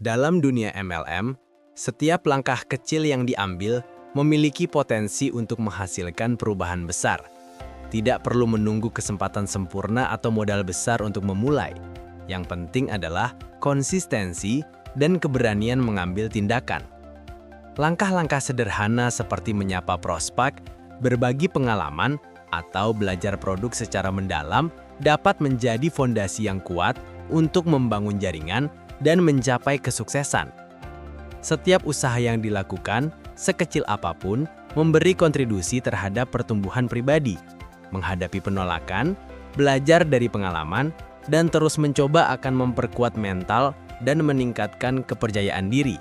Dalam dunia MLM, setiap langkah kecil yang diambil memiliki potensi untuk menghasilkan perubahan besar. Tidak perlu menunggu kesempatan sempurna atau modal besar untuk memulai. Yang penting adalah konsistensi dan keberanian mengambil tindakan. Langkah-langkah sederhana seperti menyapa prospek, berbagi pengalaman, atau belajar produk secara mendalam dapat menjadi fondasi yang kuat untuk membangun jaringan dan mencapai kesuksesan. Setiap usaha yang dilakukan, sekecil apapun, memberi kontribusi terhadap pertumbuhan pribadi. Menghadapi penolakan, belajar dari pengalaman, dan terus mencoba akan memperkuat mental dan meningkatkan kepercayaan diri.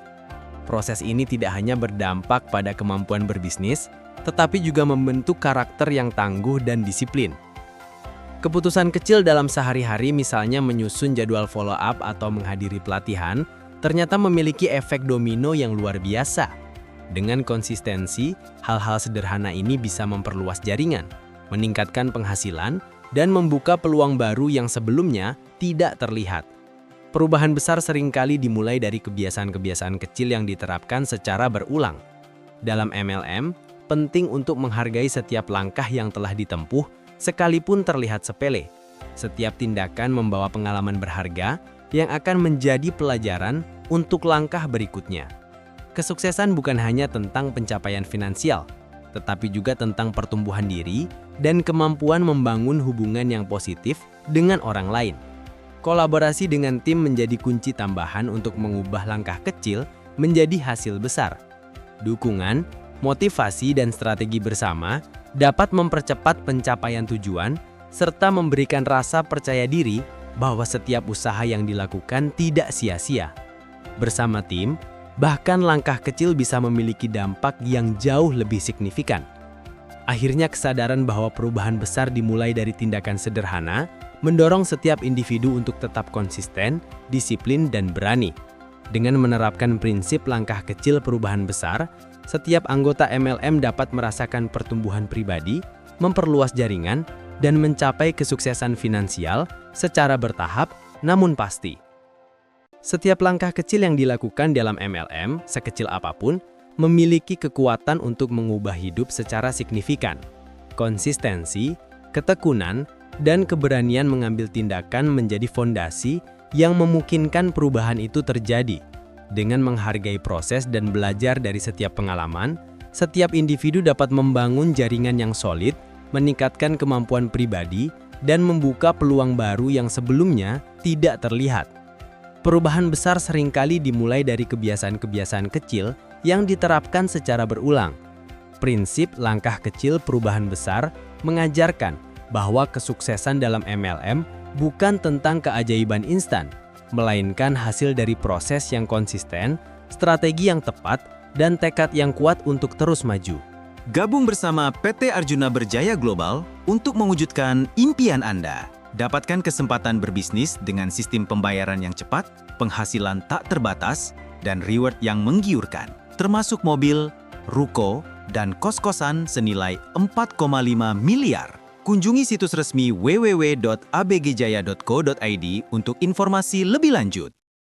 Proses ini tidak hanya berdampak pada kemampuan berbisnis, tetapi juga membentuk karakter yang tangguh dan disiplin. Keputusan kecil dalam sehari-hari, misalnya menyusun jadwal follow-up atau menghadiri pelatihan, ternyata memiliki efek domino yang luar biasa. Dengan konsistensi, hal-hal sederhana ini bisa memperluas jaringan, meningkatkan penghasilan, dan membuka peluang baru yang sebelumnya tidak terlihat. Perubahan besar seringkali dimulai dari kebiasaan-kebiasaan kecil yang diterapkan secara berulang. Dalam MLM, penting untuk menghargai setiap langkah yang telah ditempuh, sekalipun terlihat sepele. Setiap tindakan membawa pengalaman berharga yang akan menjadi pelajaran untuk langkah berikutnya. Kesuksesan bukan hanya tentang pencapaian finansial, tetapi juga tentang pertumbuhan diri dan kemampuan membangun hubungan yang positif dengan orang lain. Kolaborasi dengan tim menjadi kunci tambahan untuk mengubah langkah kecil menjadi hasil besar. Dukungan, motivasi, dan strategi bersama dapat mempercepat pencapaian tujuan serta memberikan rasa percaya diri bahwa setiap usaha yang dilakukan tidak sia-sia. Bersama tim, bahkan langkah kecil bisa memiliki dampak yang jauh lebih signifikan. Akhirnya kesadaran bahwa perubahan besar dimulai dari tindakan sederhana mendorong setiap individu untuk tetap konsisten, disiplin, dan berani. Dengan menerapkan prinsip langkah kecil perubahan besar, setiap anggota MLM dapat merasakan pertumbuhan pribadi, memperluas jaringan, dan mencapai kesuksesan finansial secara bertahap namun pasti. Setiap langkah kecil yang dilakukan dalam MLM, sekecil apapun, memiliki kekuatan untuk mengubah hidup secara signifikan. Konsistensi, ketekunan, dan keberanian mengambil tindakan menjadi fondasi yang memungkinkan perubahan itu terjadi. Dengan menghargai proses dan belajar dari setiap pengalaman, setiap individu dapat membangun jaringan yang solid, meningkatkan kemampuan pribadi, dan membuka peluang baru yang sebelumnya tidak terlihat. Perubahan besar seringkali dimulai dari kebiasaan-kebiasaan kecil yang diterapkan secara berulang. Prinsip langkah kecil perubahan besar mengajarkan bahwa kesuksesan dalam MLM bukan tentang keajaiban instan, melainkan hasil dari proses yang konsisten, strategi yang tepat, dan tekad yang kuat untuk terus maju. Gabung bersama PT Arjuna Berjaya Global untuk mewujudkan impian Anda. Dapatkan kesempatan berbisnis dengan sistem pembayaran yang cepat, penghasilan tak terbatas, dan reward yang menggiurkan, termasuk mobil, ruko, dan kos-kosan senilai 4,5 miliar. Kunjungi situs resmi www.abgjaya.co.id untuk informasi lebih lanjut.